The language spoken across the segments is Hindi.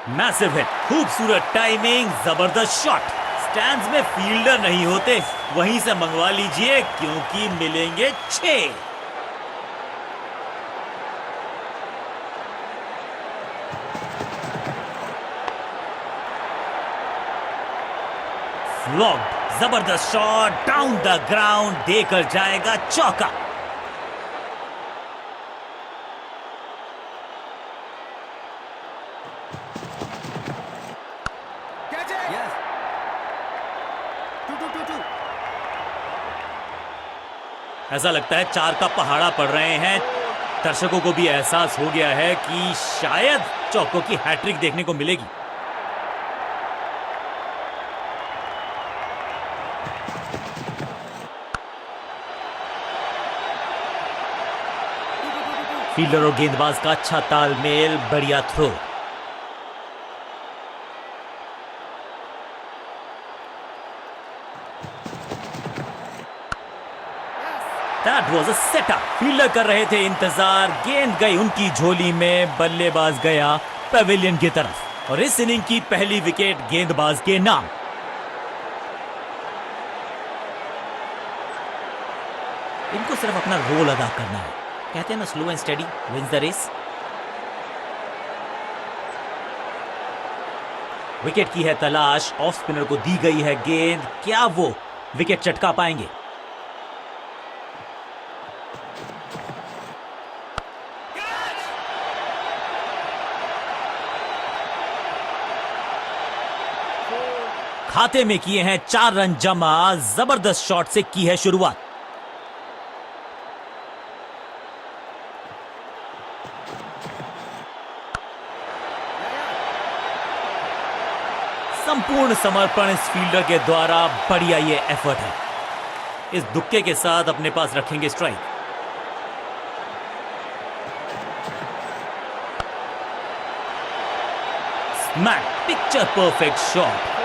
मैसिव हिट, खूबसूरत टाइमिंग, जबरदस्त शॉट। स्टैंड्स में फील्डर नहीं होते, वहीं से मंगवा लीजिए क्योंकि मिलेंगे 6। फ्लॉग्ड, जबरदस्त शॉट डाउन द ग्राउंड, देकर जाएगा चौका। ऐसा लगता है 4 का पहाड़ा पड़ रहे हैं। दर्शकों को भी एहसास हो गया है कि शायद चौकों की हैट्रिक देखने को मिलेगी। फील्डर और गेंदबाज का अच्छा तालमेल, बढ़िया throw. That was a setup. Fielder कर रहे थे इंतजार, गेंद गई उनकी झोली में, बल्लेबाज गया पवेलियन की तरफ और इस इनिंग की पहली विकेट गेंदबाज के नाम। इनको सिर्फ अपना रोल अदा करना है। कहते हैं ना, slow and steady wins the race. Wicket की है तलाश, ऑफ स्पिनर को दी गई है गेंद, क्या वो विकेट चटका पाएंगे? खाते में किए हैं 4 रन जमा, जबरदस्त शॉट से की है शुरुआत। संपूर्ण समर्पण इस फील्डर के द्वारा, बढ़िया ये एफर्ट है। इस दुक्के के साथ अपने पास रखेंगे strike. Smack, picture perfect shot.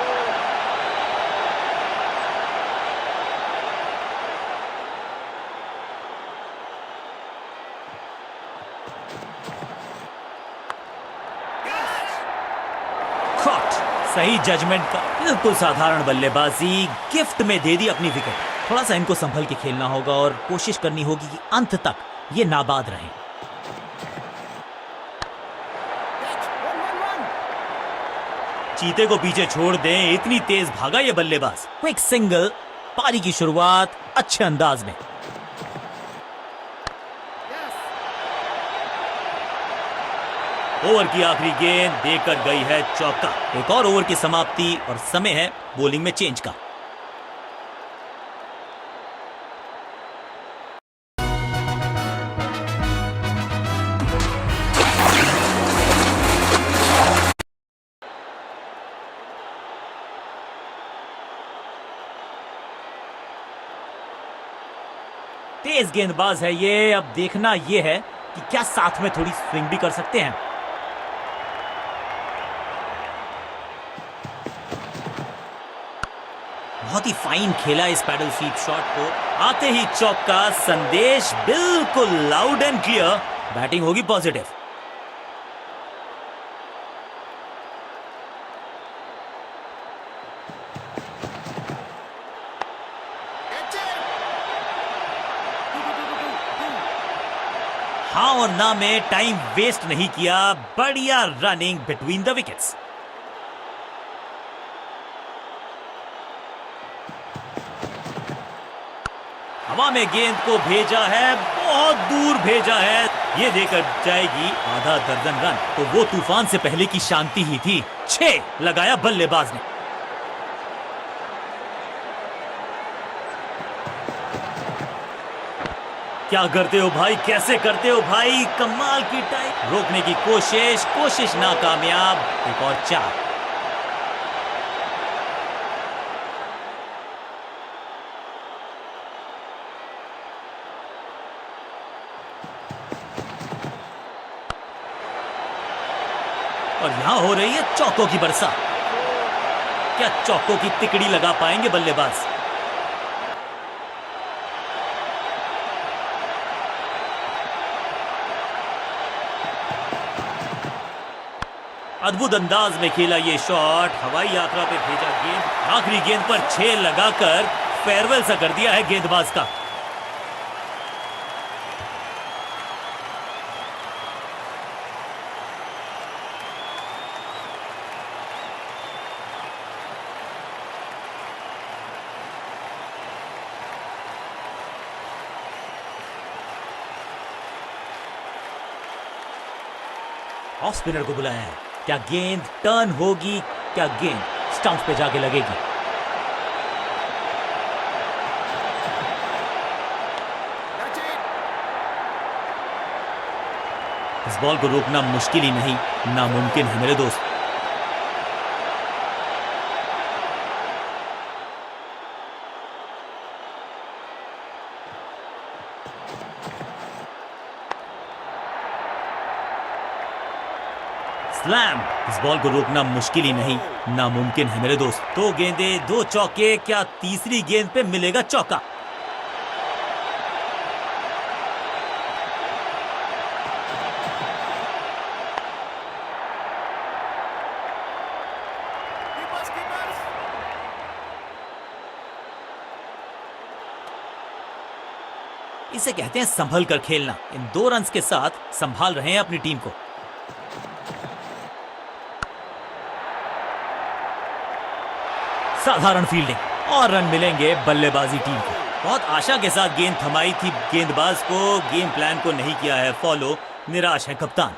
सही जजमेंट का, बिल्कुल साधारण बल्लेबाजी, गिफ्ट में दे दी अपनी विकेट। थोड़ा सा इनको संभल के खेलना होगा और कोशिश करनी होगी कि अंत तक ये नाबाद रहें। चीते को पीछे छोड़ दें, इतनी तेज भागा ये बल्लेबाज। क्विक सिंगल, पारी की शुरुआत अच्छे अंदाज में। ओवर की आखिरी गेंद देकर गई है चौका। एक और ओवर की समाप्ति और समय है बॉलिंग में चेंज का। तेज गेंदबाज है ये, अब देखना ये है कि क्या साथ में थोड़ी स्विंग भी कर सकते हैं। बहुत ही फाइन खेला इस पैडल स्वीप शॉट को। आते ही चौका, संदेश बिल्कुल लाउड एंड क्लियर, बैटिंग होगी पॉजिटिव। हाँ और ना में टाइम वेस्ट नहीं किया, बढ़िया रनिंग बिटवीन द विकेट्स। हवा में गेंद को भेजा है, बहुत दूर भेजा है, ये देकर जाएगी आधा दर्जन रन। तो वो तूफान से पहले की शांति ही थी। 6 लगाया बल्लेबाज ने। क्या करते हो भाई, कैसे करते हो भाई, कमाल की टाइम। रोकने की कोशिश नाकामयाब। एक और 4। और यहां हो रही है चौकों की बरसात। क्या चौकों की तिकड़ी लगा पाएंगे बल्लेबाज? अद्भुत अंदाज में खेला ये शॉट, हवाई यात्रा पे भेजा गेंद, आखिरी गेंद पर 6 लगाकर फेयरवेल सा कर दिया है गेंदबाज का। ऑफ स्पिनर को बुलाया है। क्या गेंद टर्न होगी? क्या गेंद स्टंप पे जाके लगेगी? इस बॉल को रोकना मुश्किल ही नहीं, नामुमकिन है मेरे दोस्त। स्लैम। इस बॉल को रोकना मुश्किल ही नहीं, नामुमकिन है मेरे दोस्त। 2 गेंदे 2 चौके, क्या तीसरी गेंद पे मिलेगा चौका? इसे कहते हैं संभल कर खेलना। इन 2 रन्स के साथ संभाल रहे हैं अपनी टीम को। साधारण फील्डिंग और रन मिलेंगे बल्लेबाजी टीम को। बहुत आशा के साथ गेंद थमाई थी गेंदबाज को, गेम प्लान को नहीं किया है फॉलो, निराश है कप्तान।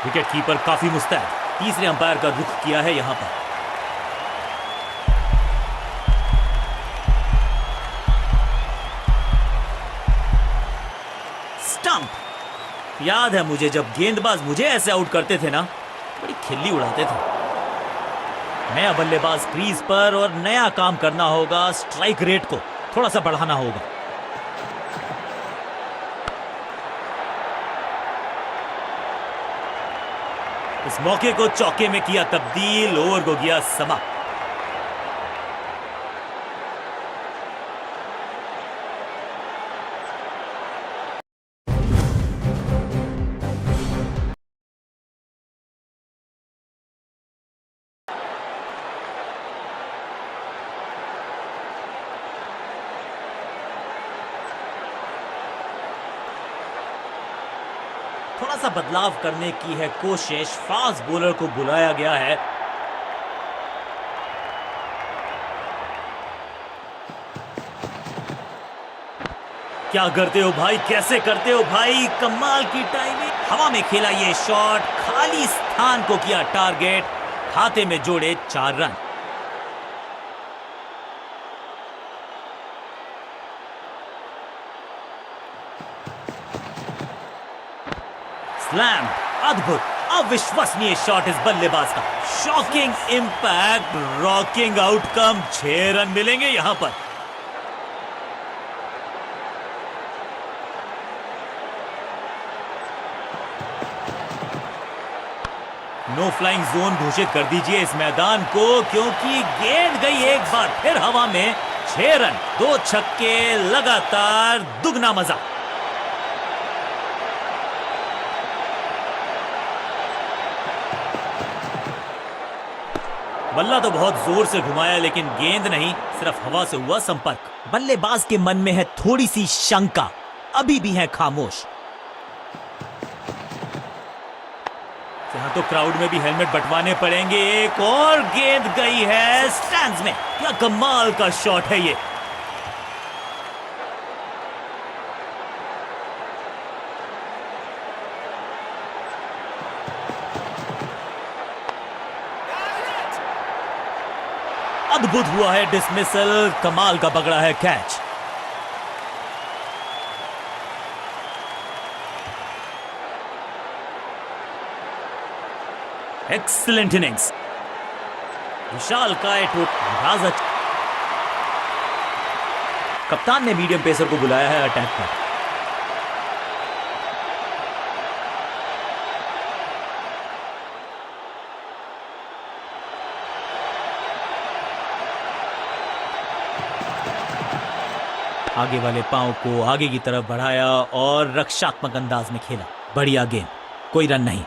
विकेट कीपर काफी मुस्तैद, तीसरे अंपायर का रुख किया है यहां पर। स्टंप। याद है मुझे, जब गेंदबाज मुझे ऐसे आउट करते थे ना, बड़ी खिल्ली उड़ाते थे। नया बल्लेबाज क्रीज पर और नया काम करना होगा, स्ट्राइक रेट को थोड़ा सा बढ़ाना होगा। इस मौके को चौके में किया तब्दील, ओवर को किया समाप्त। थोड़ा सा बदलाव करने की है कोशिश, फास्ट बॉलर को बुलाया गया है। क्या करते हो भाई, कैसे करते हो भाई, कमाल की टाइमिंग। हवा में खेला ये शॉट, खाली स्थान को किया टारगेट, खाते में जोड़े 4 रन। स्लैम। अद्भुत अविश्वसनीय शॉट इस बल्लेबाज का, shocking impact, rocking outcome. 6 run मिलेंगे यहां पर। नो फ्लाइंग जोन घोषित कर दीजिए इस मैदान को, क्योंकि गेंद गई एक बार फिर हवा में। 6 रन, 2 छक्के, लगातार दुगना मजा। बल्ला तो बहुत जोर से घुमाया, लेकिन गेंद नहीं, सिर्फ हवा से हुआ संपर्क। बल्लेबाज के मन में है थोड़ी सी शंका, अभी भी है खामोश। यहां तो क्राउड में भी हेलमेट बंटवाने पड़ेंगे। एक और गेंद गई है स्टैंड्स में। क्या कमाल का शॉट है ये। अद्भुत हुआ है डिसमिसल, कमाल का पकड़ा है कैच। एक्सीलेंट इनिंग्स, विशाल काय राजा। कप्तान ने मीडियम पेसर को बुलाया है अटैक पर। आगे वाले पांव को आगे की तरफ बढ़ाया और रक्षात्मक अंदाज में खेला। बढ़िया गेंद, कोई रन नहीं।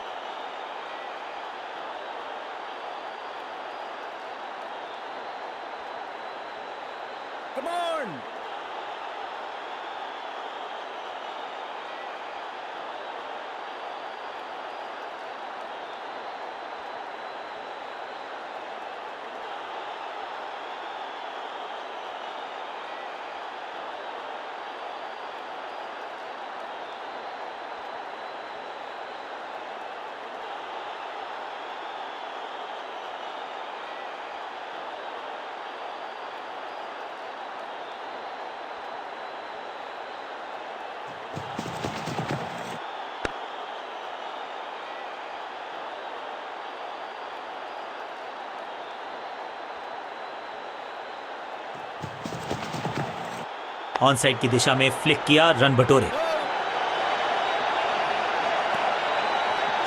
ऑन साइड की दिशा में फ्लिक किया, रन बटोरे।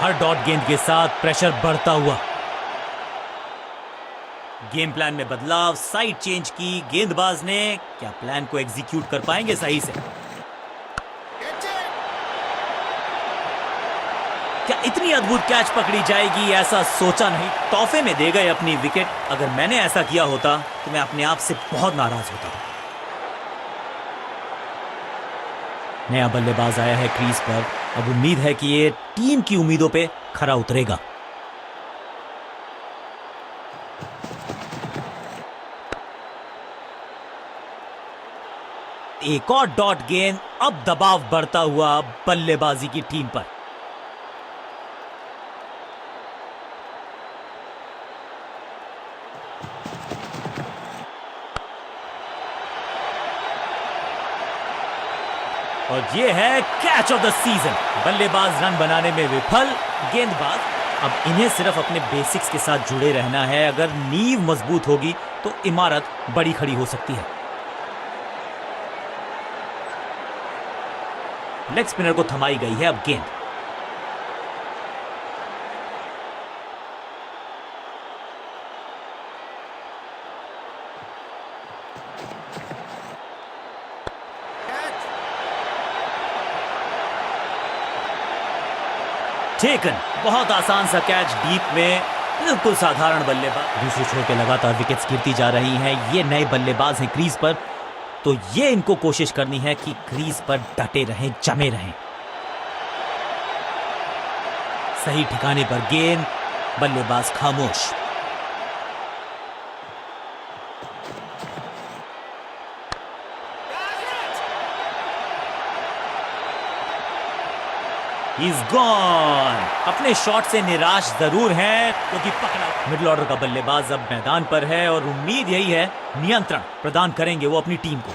हर डॉट गेंद के साथ प्रेशर बढ़ता हुआ। गेम प्लान में बदलाव, साइड चेंज की गेंदबाज ने। क्या प्लान को एग्जीक्यूट कर पाएंगे सही से? क्या इतनी अद्भुत कैच पकड़ी जाएगी, ऐसा सोचा नहीं। तोहफे में दे गए अपनी विकेट। अगर मैंने ऐसा किया होता तो मैं अपने आप से बहुत नाराज होता। नया बल्लेबाज आया है क्रीज पर। अब उम्मीद है कि ये टीम की उम्मीदों पे खरा उतरेगा। एक और डॉट गेंद। अब दबाव बढ़ता हुआ बल्लेबाजी की टीम पर। और ये है कैच ऑफ द सीजन। बल्लेबाज रन बनाने में विफल, गेंदबाज। अब इन्हें सिर्फ अपने बेसिक्स के साथ जुड़े रहना है। अगर नींव मजबूत होगी तो इमारत बड़ी खड़ी हो सकती है। लेग स्पिनर को थमाई गई है अब गेंद। टेकन, बहुत आसान सा कैच डीप में। बिल्कुल साधारण बल्लेबाज। दूसरे छोर पे लगातार विकेट्स गिरती जा रही हैं। ये नए बल्लेबाज हैं क्रीज पर, तो ये इनको कोशिश करनी है कि क्रीज पर डटे रहें, जमे रहें। सही ठिकाने पर गेंद, बल्लेबाज खामोश। He's gone। अपने शॉट से निराश जरूर हैं क्योंकि पकड़ा। मिडिल ऑर्डर का बल्लेबाज अब मैदान पर है और उम्मीद यही है नियंत्रण प्रदान करेंगे वो अपनी टीम को।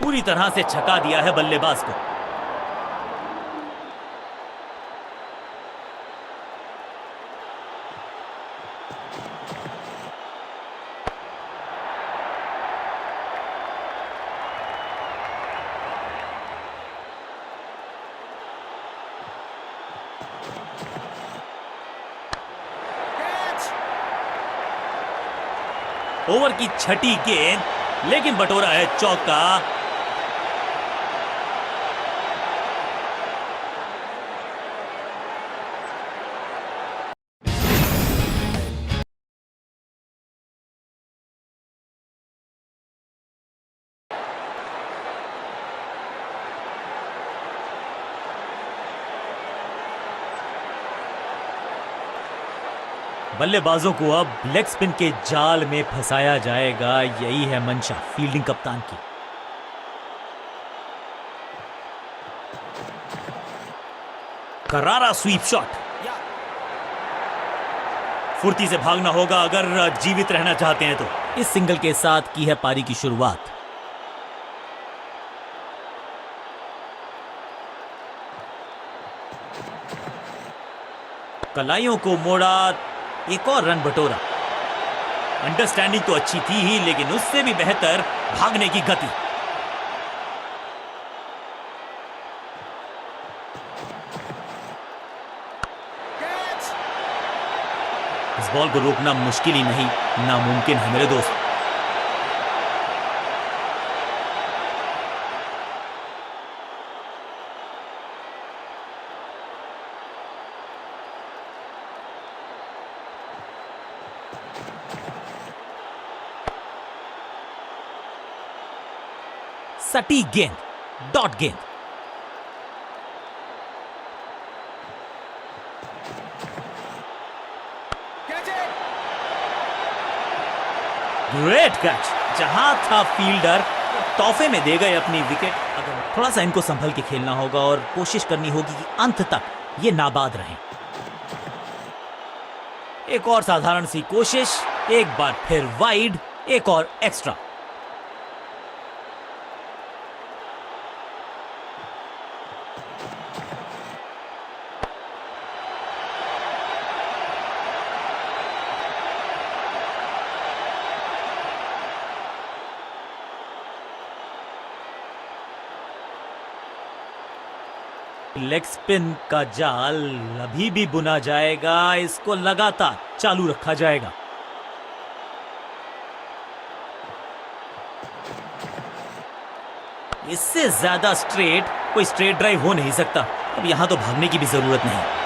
पूरी तरह से छका दिया है बल्लेबाज को। ओवर की छठी गेंद, लेकिन बटोरा है चौका। बल्लेबाजों को अब लेग स्पिन के जाल में फंसाया जाएगा। यही है मंशा फील्डिंग कप्तान की। करारा स्वीप शॉट। फुर्ती से भागना होगा अगर जीवित रहना चाहते हैं तो। इस सिंगल के साथ की है पारी की शुरुआत। कलाइयों को मोड़ा, एक और रन बटोरा। अंडरस्टैंडिंग तो अच्छी थी ही, लेकिन उससे भी बेहतर भागने की गति। इस बॉल को रोकना मुश्किल ही नहीं, नामुमकिन है मेरे दोस्त। सटीक गेंद, डॉट गेंद। ग्रेट कैच, जहां था फील्डर तोहफे में दे गए अपनी विकेट। अगर थोड़ा सा इनको संभल के खेलना होगा और कोशिश करनी होगी कि अंत तक ये नाबाद रहें। एक और साधारण सी कोशिश, एक बार फिर वाइड, एक और एक्स्ट्रा। लेग स्पिन का जाल अभी भी बुना जाएगा, इसको लगातार चालू रखा जाएगा। इससे ज्यादा स्ट्रेट कोई स्ट्रेट ड्राइव हो नहीं सकता। अब यहां तो भागने की भी जरूरत नहीं।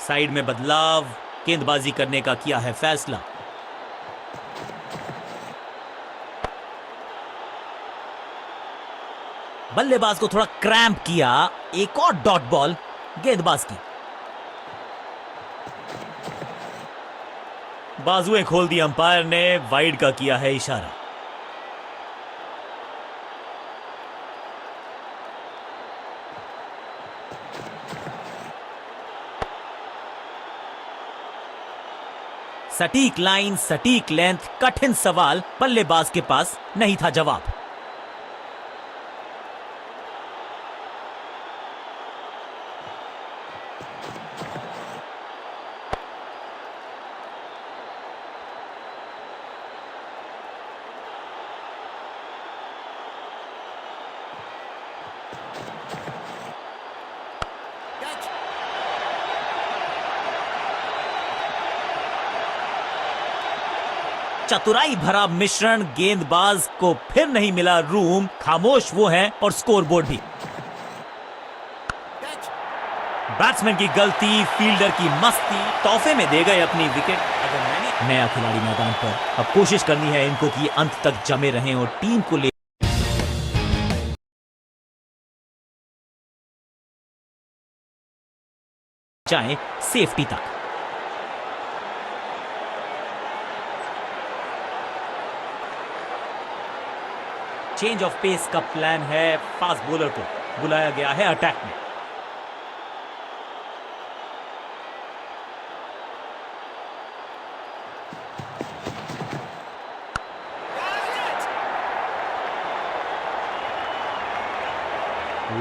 साइड में बदलाव, गेंदबाजी करने का किया है फैसला। बल्लेबाज को थोड़ा क्रैम्प किया, एक और डॉट बॉल गेंदबाज की। बाजुएं खोल दी अंपायर ने, वाइड का किया है इशारा। सटीक लाइन, सटीक लेंथ, कठिन सवाल, बल्लेबाज के पास नहीं था जवाब। चतुराई भरा मिश्रण, गेंदबाज को फिर नहीं मिला रूम, खामोश वो हैं और स्कोरबोर्ड भी। बैट्समैन की गलती, फील्डर की मस्ती, तोहफे में दे गए अपनी विकेट। अगर मैंने नया खिलाड़ी मैदान पर, अब कोशिश करनी है इनको कि अंत तक जमे रहें और टीम को ले जाएं सेफ्टी तक। चेंज ऑफ पेस का प्लान है, फास्ट बॉलर को बुलाया गया है अटैक में।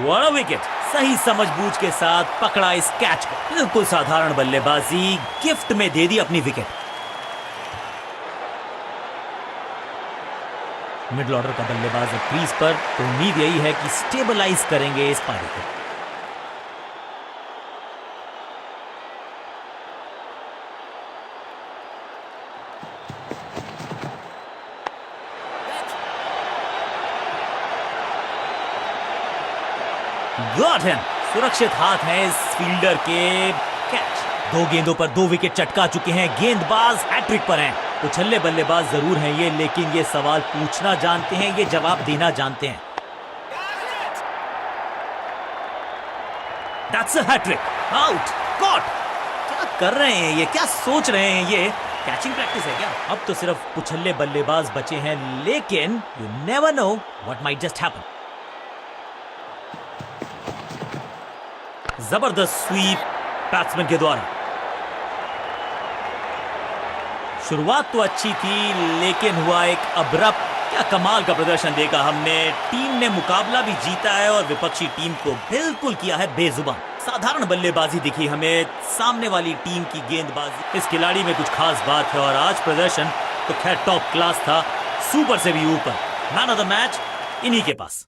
व्हाट अ विकेट, सही समझबूझ के साथ पकड़ा इस कैच को। बिल्कुल साधारण बल्लेबाजी, गिफ्ट में दे दी अपनी विकेट। मिडिल ऑर्डर का बल्लेबाज अब क्रीज पर, तो उम्मीद यही है कि स्टेबलाइज करेंगे इस पारी को। गॉट हिम, सुरक्षित हाथ हैं इस फील्डर के। कैच, 2 गेंदों पर 2 विकेट चटका चुके हैं, गेंदबाज हैट्रिक पर हैं। उछल्ले बल्लेबाज जरूर हैं ये, लेकिन ये सवाल पूछना जानते हैं, ये जवाब देना जानते हैं। That's a hat-trick, out, caught। क्या कर रहे हैं ये, क्या सोच रहे हैं ये? कैचिंग प्रैक्टिस है क्या? अब तो सिर्फ उछल्ले बल्लेबाज बचे हैं, लेकिन you never know what might just happen। जबरदस्त स्वीप बैट्समैन के द्वारा। शुरुआत तो अच्छी थी, लेकिन हुआ एक अब्रप्ट। क्या कमाल का प्रदर्शन देखा हमने। टीम ने मुकाबला भी जीता है और विपक्षी टीम को बिल्कुल किया है बेजुबान। साधारण बल्लेबाजी दिखी हमें, सामने वाली टीम की गेंदबाजी। इस खिलाड़ी में कुछ खास बात है और आज प्रदर्शन तो खैर टॉप क्लास था, सुपर से भी ऊपर। मैन ऑफ द मैच इन्हीं के पास।